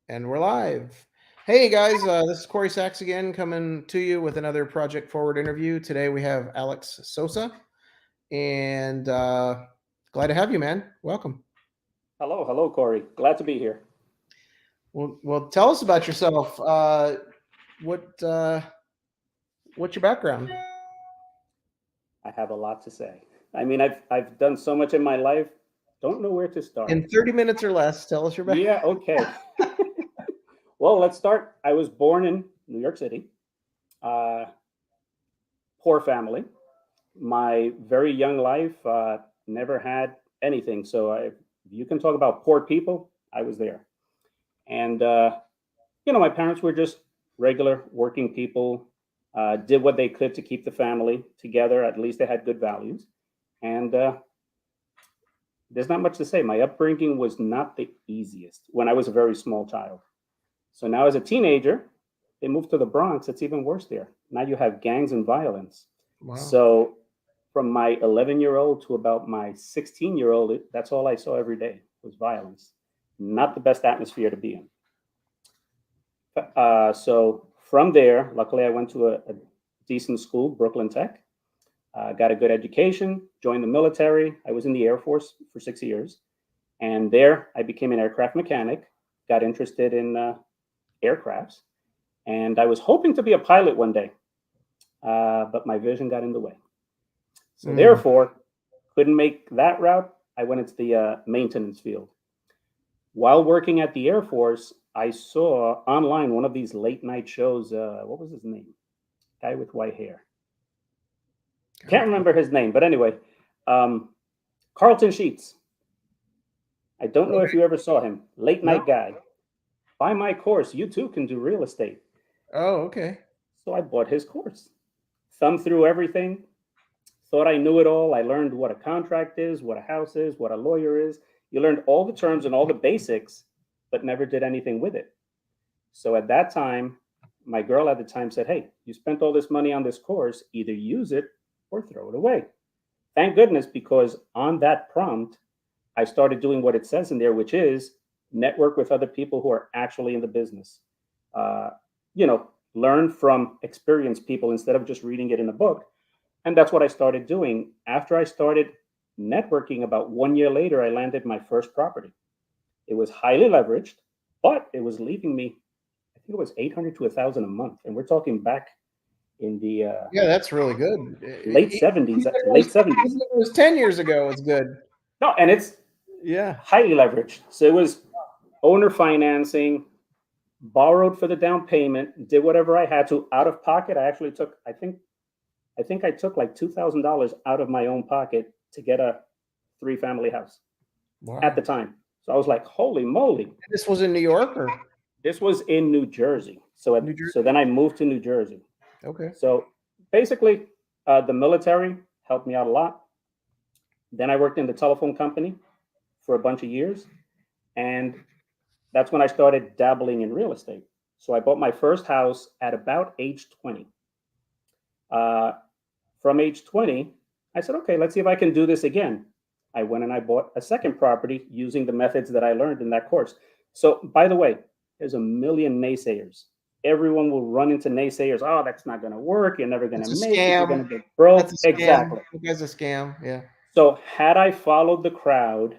And we're live. Hey guys, this is Corey Sachs again, coming to you with another Project Forward interview. Today we have Alex Sosa, and glad to have you, man. Welcome. Hello, Corey. Glad to be here. Well, tell us about yourself. What what's your background? I have a lot to say. I've done so much in my life. Don't know where to start. In 30 minutes or less, tell us your background. Yeah, okay. Well, let's start. I was born in New York City. Uh, Poor family. My very young life never had anything. If you can talk about poor people, I was there. And my parents were just regular working people. Did what they could to keep the family together. At least they had good values. And there's not much to say. My upbringing was not the easiest when I was a very small child. So now, as a teenager, they moved to the Bronx. It's even worse there. Now you have gangs and violence. Wow. So, from my 11-year-old to about my 16-year-old, that's all I saw every day was violence. Not the best atmosphere to be in. So, from there, luckily, I went to a decent school, Brooklyn Tech. Got a good education, joined the military. I was in the Air Force for 6 years. And there I became an aircraft mechanic, got interested in aircrafts. And I was hoping to be a pilot one day, but my vision got in the way. So Mm. therefore, couldn't make that route. I went into the maintenance field. While working at the Air Force, I saw online one of these late night shows. What was his name? Guy with white hair. Can't remember his name, but anyway, um, Carlton Sheets. I don't know if Okay. you ever saw him. Late No. night guy. Buy my course. You too can do real estate. Oh, okay. So I bought his course. Thumbed through everything. Thought I knew it all. I learned what a contract is, what a house is, what a lawyer is. You learned all the terms and all the basics, but never did anything with it. So at that time, my girl at the time said, "Hey, you spent all this money on this course. Either use it or throw it away." Thank goodness, because on that prompt, I started doing what it says in there, which is network with other people who are actually in the business. Uh, Learn from experienced people instead of just reading it in a book. And that's what I started doing. After I started networking, about 1 year later, I landed my first property. It was highly leveraged, but it was leaving me, I think it was 800 to 1,000 a month. And we're talking back in the Yeah, that's really good. late 70s, late 70s. Even if it was 10 years ago, it's good. No, and it's Yeah. highly leveraged. So it was owner financing, borrowed for the down payment, did whatever I had to out of pocket. I actually took, I think I took like $2,000 out of my own pocket to get a three-family house at Wow. the time. So I was like, holy moly. This was in New York or This was in New Jersey. New So Jersey? then I moved to New Jersey. Okay. So basically, the military helped me out a lot. Then I worked in the telephone company for a bunch of years. And that's when I started dabbling in real estate. So I bought my first house at about age 20. Uh, from age 20, I said, okay, let's see if I can do this again. I went and I bought a second property using the methods that I learned in that course. So, by the way, there's a million naysayers. Everyone will run into naysayers. Oh, that's not going to work. You're never going to That's a make it. You're going scam. to get That's broke. a scam. Exactly. You guys a scam. Yeah. So, had I followed the crowd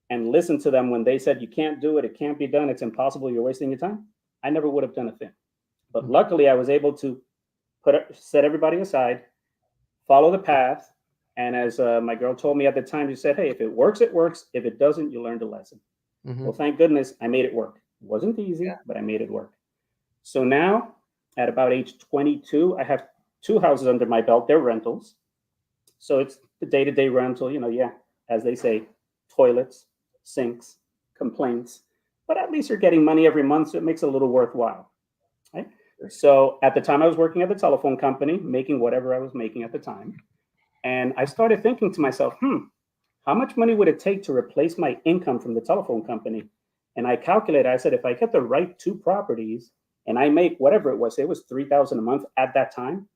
and listened to them when they said, you can't do it, it can't be done, it's impossible, you're wasting your time, I never would have done a thing. But Okay. luckily, I was able to set everybody aside, follow the path. And as my girl told me at the time, she said, hey, if it works, it works. If it doesn't, you learned a lesson. Hmm. Well, thank goodness I made it work. It wasn't easy, but I made it work. So now, at about age 22, I have two houses under my belt. They're rentals. So it's the day to day rental, yeah, as they say, toilets, sinks, complaints. But at least you're getting money every month, so it makes it a little worthwhile. Right? So at the time, I was working at the telephone company, making whatever I was making at the time. And I started thinking to myself, how much money would it take to replace my income from the telephone company? And I calculated, I said, if I get the right two properties and I make whatever it was, say it was 3,000 a month at that time.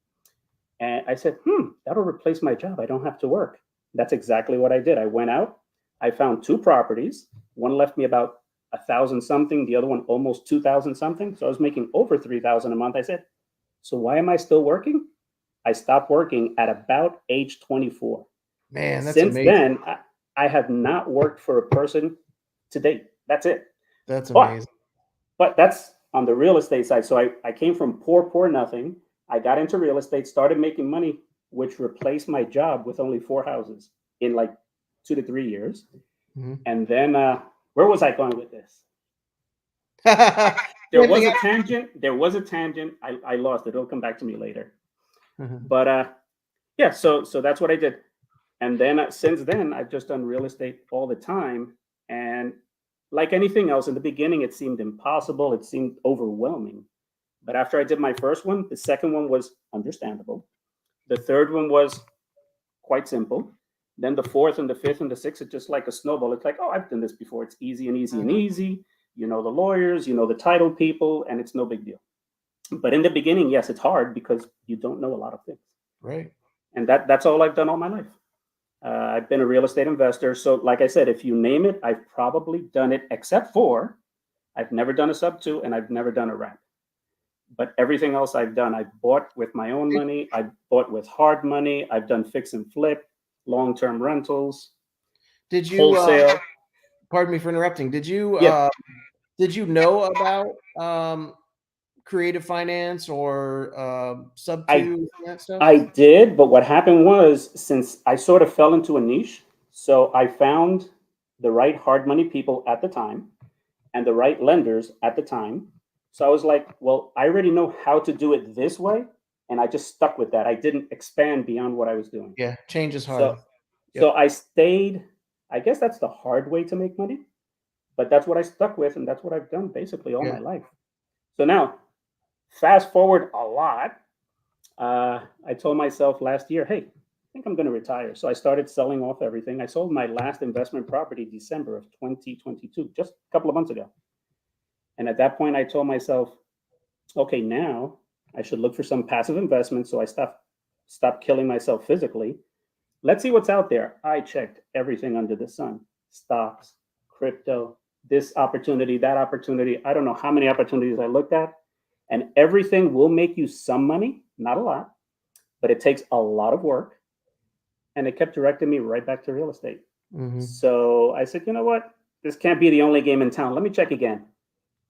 And I said, that'll replace my job. I don't have to work. That's exactly what I did. I went out, I found two properties. One left me about 1,000 something, the other one almost 2,000 something. So I was making over 3,000 a month. I said, so why am I still working? I stopped working at about age 24. Man, that's Since amazing. then, I have not worked for a person to date. That's it. That's But amazing. that's on the real estate side. So I came from poor nothing. I got into real estate, started making money, which replaced my job with only 4 houses in like 2 to 3 years. Mhm. And then where was I going with this? There was Ramping a up. tangent. There was a tangent. I lost it. It'll come back to me later. Mhm. But yeah, so that's what I did. And then since then, I've just done real estate all the time. And like anything else, in the beginning, it seemed impossible. It seemed overwhelming. But after I did my first one, the second one was understandable. The third one was quite simple. Then the fourth and the fifth and the sixth, it's just like a snowball. It's like, oh, I've done this before. It's easy and easy and Mhm. easy. You know the lawyers, you know the title people, and it's no big deal. But in the beginning, yes, it's hard because you don't know a lot of things. Right. And that's all I've done all my life. I've been a real estate investor. So, like I said, if you name it, I've probably done it, except for I've never done a sub two and I've never done a wrap. But everything else I've done, I've bought with my own money. I've bought with hard money. I've done fix and flip, long term rentals, Did you wholesale. pardon me for interrupting. Yeah, Did you know about creative finance or sub I two and that stuff? I did, but what happened was since I sort of fell into a niche, so I found the right hard money people at the time and the right lenders at the time. So I was like, well, I already know how to do it this way. And I just stuck with that. I didn't expand beyond what I was doing. Yeah, change is hard. So Yep. so I stayed, I guess that's the hard way to make money, but that's what I stuck with, and that's what I've done basically all Yeah. my life. So now, fast forward a lot, I told myself last year, hey, I think I'm going to retire. So I started selling off everything. I sold my last investment property December of 2022, just a couple of months ago. And at that point, I told myself, okay, now I should look for some passive investments. So I stopped killing myself physically. Let's see what's out there. I checked everything under the sun: stocks, crypto, this opportunity, that opportunity. I don't know how many opportunities I looked at. And everything will make you some money, not a lot, but it takes a lot of work. And it kept directing me right back to real estate. Hmm. So I said, you know what? This can't be the only game in town. Let me check again.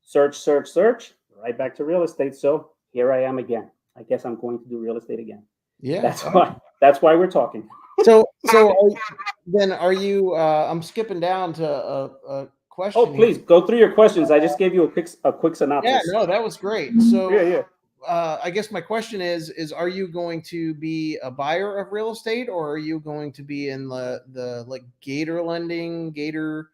Search, right back to real estate. So here I am again. I guess I'm going to do real estate again. Yeah. That's why. That's why we're talking. Then are you? I'm skipping down to a Oh, question here. please go through your questions. I just gave you a quick Yeah, synopsis. no, that was great. Yeah, So, yeah. I guess my question is are you going to be a buyer of real estate, or are you going to be in the like Gator lending, Gator?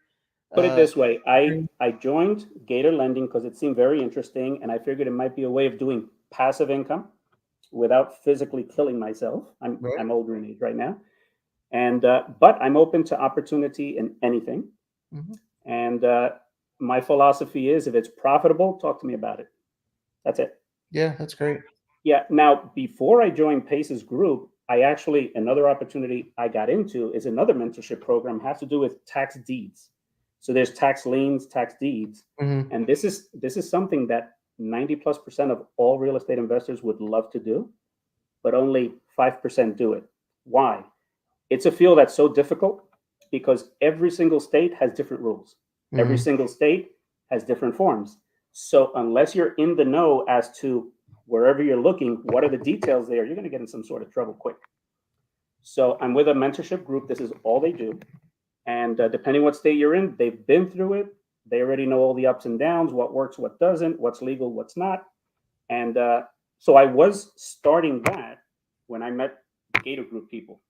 Put it Uh, this way: I joined Gator Lending because it seemed very interesting, and I figured it might be a way of doing passive income without physically killing myself. I'm right. older in age right now, and but I'm open to opportunity in anything. Hmm. And my philosophy is, if it's profitable, talk to me about it. That's it. Yeah, that's great. Yeah. Now, before I joined Pace's group, I actually, another opportunity I got into is another mentorship program, has to do with tax deeds. So there's tax liens, tax deeds, Hmm. and this is something that 90+% of all real estate investors would love to do, but only 5% do it. Why? It's a field that's so difficult because every single state has different rules. Every Hmm. single state has different forms. So unless you're in the know as to wherever you're looking, what are the details there, you're going to get in some sort of trouble quick. So I'm with a mentorship group. This is all they do. And depending what state you're in, they've been through it. They already know all the ups and downs, what works, what doesn't, what's legal, what's not. And so I was starting that when I met the Gator Group people.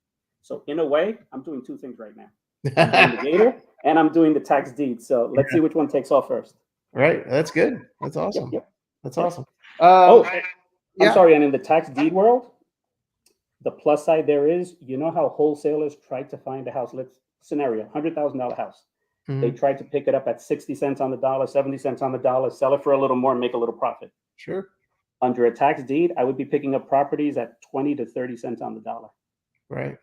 So in a way, I'm doing two things right now. I'm doing the Gator and I'm doing the tax deed. So let's see which one takes off first. Right. That's good. That's Yep, awesome. yep, That's yep. awesome. Oh, I'm Yeah. sorry. And in the tax deed world, the plus side there is, you know how wholesalers try to find a house. Let's scenario $100,000 house. They Hmm. try to pick it up at 60 cents on the dollar, 70 cents on the dollar, sell it for a little more, and make a little profit. Sure. Under a tax deed, I would be picking up properties at 20 to 30 cents on the dollar. Right.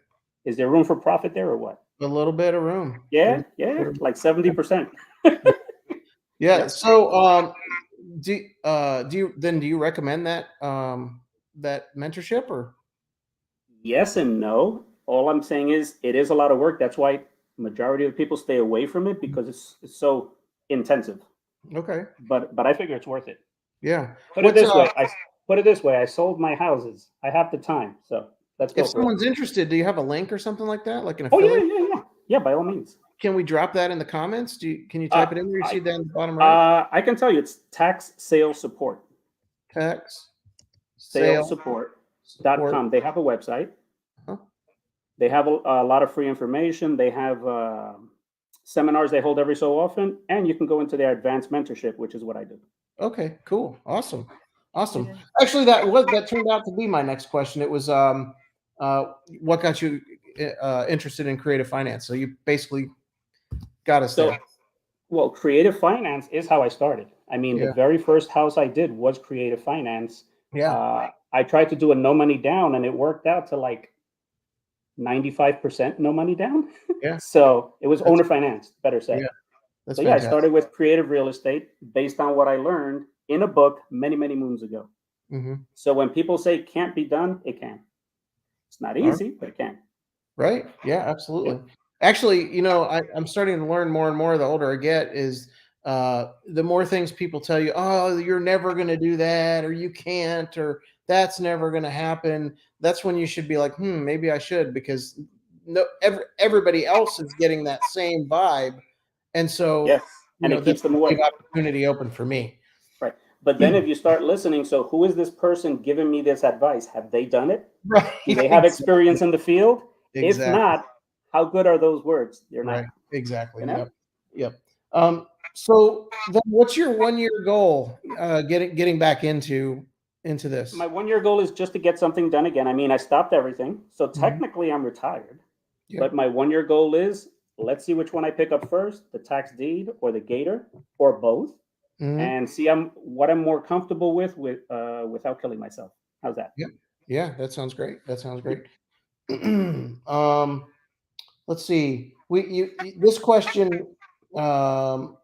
Is there room for profit there or what? A little bit of room. Yeah, There's a yeah, bit of like 70%. Yeah. Yep. So, do you recommend that that mentorship or? Yes and no. All I'm saying is it is a lot of work. That's why majority of people stay away from it because it's so intensive. Okay. But I figure it's worth it. Yeah. Put it What's this way. I put it this way. I sold my houses. I have the time, so let's if go for it. someone's interested, do you have a link or something like that, like an Oh yeah, affiliate? yeah, yeah, yeah. By all means. Can we drop that in the comments? Can you Uh, type it in there? You I see that in the bottom right? I can tell you it's tax sales support. Tax sale support. Salessupport.com. They have a website. Huh? They have a lot of free information. They have seminars they hold every so often, and you can go into their advanced mentorship, which is what I do. Okay, cool. Awesome. Awesome. Yeah. Actually, that turned out to be my next question. It was what got you interested in creative finance? So you basically got us So, there. well, creative finance is how I started. I mean, the Yeah. very first house I did was creative finance. Yeah. I tried to do a no money down, and it worked out to like 95% no money down. Yeah. So it was That's owner finance, better said. yeah, that's So yeah, I fantastic. started with creative real estate based on what I learned in a book many, many moons ago. Hmm. So when people say can't be done, it can. It's not All right. easy, but it can. Right. Yeah, absolutely. Yep. Actually, I'm starting to learn more and more the older I get is the more things people tell you, oh, you're never going to do that, or you can't, or that's never going to happen. That's when you should be like, maybe I should, because everybody else is getting that same vibe. And so, Yes. And it this keeps them big away. opportunity open for me. Right. But then if you start listening, so who is this person giving me this advice? Have they done it? Right. Do they have Exactly. experience in the field? If Exactly. not, how good are those words? They're Right. not. Exactly. You know? Yep. Yep. So then what's your 1 year goal getting back into My this? 1 year goal is just to get something done again. I mean, I stopped everything. So Mhm. technically I'm retired. But Yep. my 1 year goal is let's see which one I pick up first, the tax deed or the gator or both, Mhm. and see what I'm more comfortable with without killing myself. How's that? Yep. Yeah, that sounds great. That sounds Yep. great. Let's see. This question um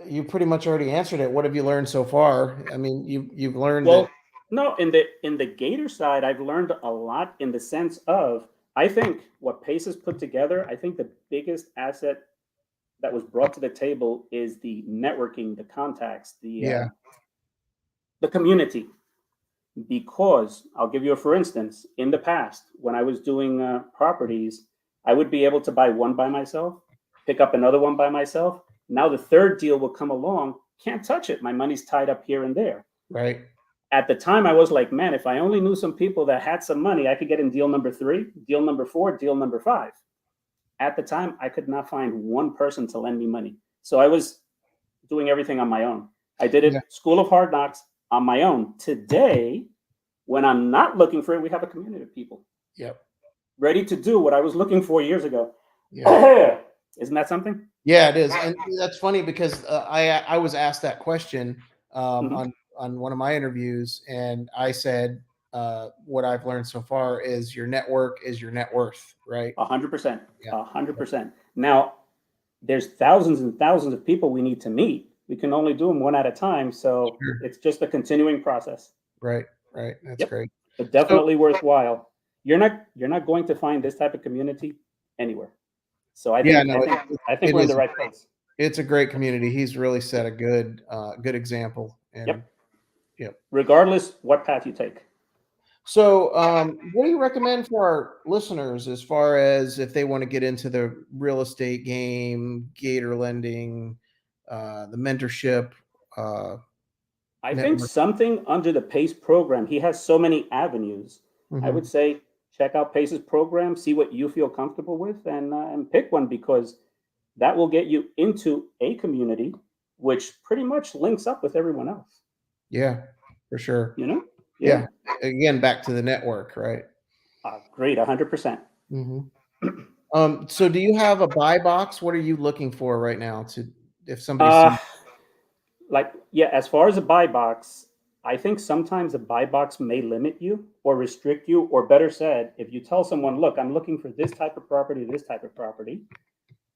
you pretty much already answered it. What have you learned so far? I mean, you've learned that. Well, no, in the gator side, I've learned a lot in the sense of I think what Pace has put together, I think the biggest asset that was brought to the table is the networking, the contacts, Yeah. the community. Because I'll give you a for instance. In the past, when I was doing properties, I would be able to buy one by myself, pick up another one by myself. Now the third deal will come along. Can't touch it. My money's tied up here and there. Right. At the time, I was like, man, if I only knew some people that had some money, I could get in deal number 3, deal number 4, deal number 5. At the time, I could not find one person to lend me money. So I was doing everything on my own. I did Yeah. it, School of Hard Knocks, on my own. Today, when I'm not looking for it, we have a community of people Yep. ready to do what I was looking for years ago. Yeah. Isn't that something? Yeah, it is, and that's funny because I was asked that question Mm-hmm. on one of my interviews, and I said what I've learned so far is your network is your net worth, right? 100%. Yeah, 100%. Now, there's thousands and thousands of people we need to meet. We can only do them one at a time. So sure. it's just a continuing process. Right, right. That's Yep. great. But So definitely worthwhile. You're not going to find this type of community anywhere. So I yeah, think no, I think I think it we're in the is. right place. It's a great community. He's really set a good example, and Yep. yep. Regardless what path you take. So, what do you recommend for our listeners as far as if they want to get into the real estate game, gator lending, the mentorship uh, I think network? something under the PACE program, he has so many avenues. I would Hmm. say check out PACE's program, see what you feel comfortable with, and pick one because that will get you into a community, which pretty much links up with everyone else. Yeah, for sure. You know? Yeah. Yeah, again, back to the network, right? Great, 100%. Hmm. So, do you have a buy box? What are you looking for right now? To if somebody Uh, sees, like, yeah, as far as a buy box, I think sometimes a buy box may limit you or restrict you, or better said, if you tell someone, look, I'm looking for this type of property,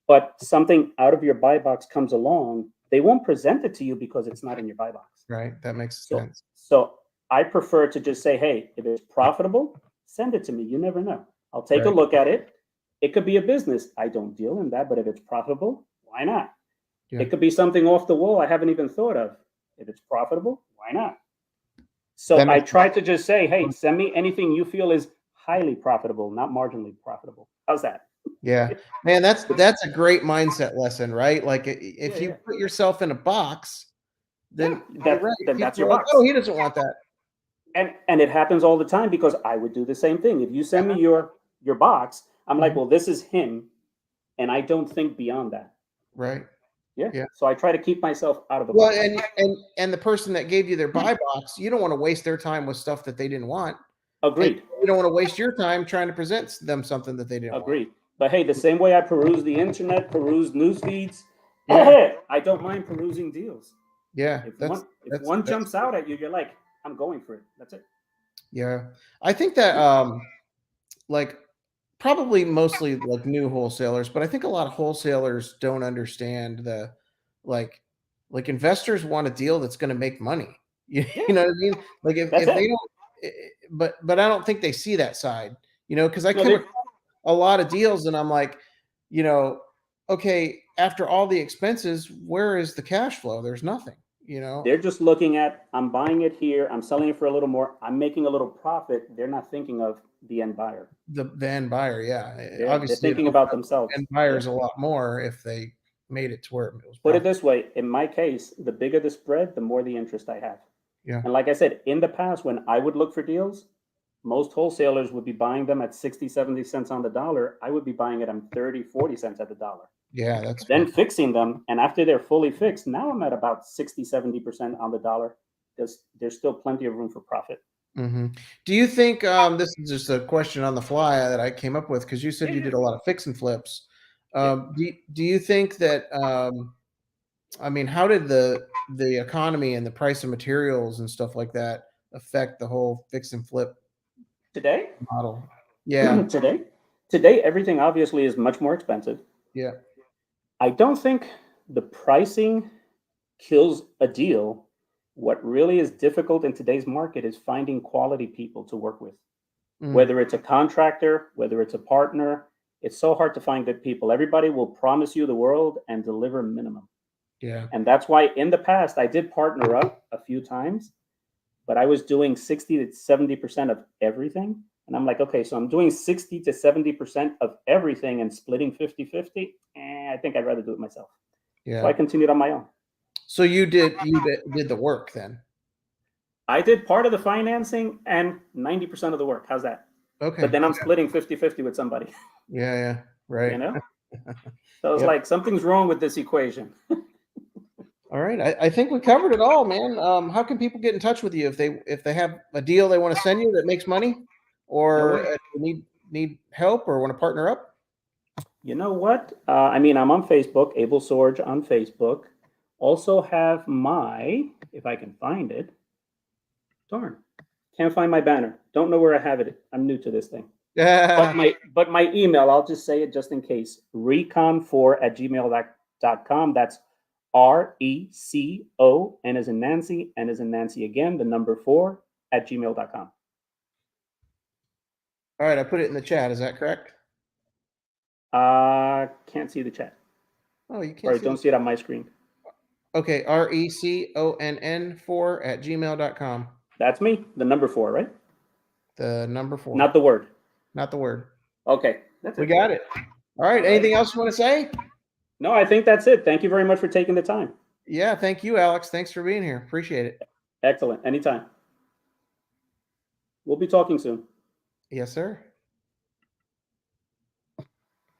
but something out of your buy box comes along, they won't present it to you because it's not in your buy box. Right. That makes So, sense. so I prefer to just say, hey, if it's profitable, send it to me. You never know. I'll take a Right. look at it. It could be a business. I don't deal in that, but if it's profitable, why not? Yeah. It could be something off the wall I haven't even thought of. If it's profitable, why not? So That I makes try to just say, hey, send me anything you feel is highly profitable, not marginally profitable. How's that? Yeah, man, that's a great mindset lesson, right? Like Yeah, if you yeah, put yourself in a box, yeah. then you're right. Then that's People your are like, "Oh, box. he doesn't want that." And it happens all the time because I would do the same thing. If you send me Yeah. your box, I'm like, Mhm. well, this is him, and I don't think beyond that. Right. Yeah. Yeah. So I try to keep myself out of the Well, box. and the person that gave you their buy box, you don't want to waste their time with stuff that they didn't want, and Agreed. you don't want to waste your time trying to present them something that they didn't want. Agreed. But hey, the same way I peruse the internet, peruse news feeds, Yeah. I don't mind perusing deals. Yeah. If That's one that's jumps out at you, you're like, I'm going for it. That's it. yeah. I think that like probably mostly like new wholesalers, but I think a lot of wholesalers don't understand the like investors want a deal that's going to make money. You, Yeah, you know what I mean? Like that's if they it. don't, but I don't think they see that side. Because I No, come across a lot of deals and I'm like, you know, okay, after all the expenses, where is the cash flow? There's nothing. they're just looking at, I'm buying it here, I'm selling it for a little more, I'm making a little profit. They're not thinking of the end buyer. The end buyer, yeah. They're Obviously, it thinking opens about up themselves. end Yeah. buyers a lot more if they made it to where it was Put it profitable. this way, in my case, the bigger the spread, the more the interest I have. Yeah. And like I said, in the past, when I would look for deals, most wholesalers would be buying them at 60, 70 cents on the dollar. I would be buying it at 30, 40 cents at the dollar. Yeah, that's Then fair. fixing them. And after they're fully fixed, now I'm at about 60, 70% on the dollar. There's still plenty of room for profit. Mhm. Do you think, this is just a question on the fly that I came up with because you said Yeah, you yeah, did a lot of fix and flips. yeah. Do you think that, I mean, how did the economy and the price of materials and stuff like that affect the whole fix and flip Today, model? Yeah, today, today, everything obviously is much more expensive. yeah. I don't think the pricing kills a deal. What really is difficult in today's market is finding quality people to work with. Mm, Whether it's a contractor, whether it's a partner, it's so hard to find good people. Everybody will promise you the world and deliver minimum. yeah, And that's why in the past I did partner up a few times, but I was doing 60 to 70% of everything. And I'm like, okay, so I'm doing 60 to 70% of everything and splitting 50-50. I think I'd rather do it myself. So I yeah. continued on my own. So you did the work then? I did part of the financing and 90% of the work. How's that? But Okay. then I'm splitting 50-50 with somebody, Yeah, yeah, you right. know? So it's Yep. like something's wrong with this equation. All right. I think we covered it all, man. How can people get in touch with you if they have a deal they want to send you that makes money, No or way. need help or want to partner up? You know what? I mean, I'm on Facebook, Abel Sorge on Facebook. Also have if I can find it. Darn, can't find my banner. Don't know where I have it. I'm new to this thing. But Yeah. my email, I'll just say it just in case. Recon4@gmail.com. That's RECO, N as in Nancy, N as in Nancy again, the number 4 @gmail.com. All right. I put it in the chat. Is that correct? Can't see the chat. Oh, you can't Or see the don't see it on my screen. Okay. RECONN4 @gmail.com. That's me, the number 4, right? The number 4, Not the word. not the word. Okay, that's We it. got it. All right. All right. Anything else you want to say? No, I think that's it. Thank you very much for taking the time. Yeah. Thank you, Alex. Thanks for being here. Appreciate it. Excellent. Anytime. We'll be talking soon. Yes, sir.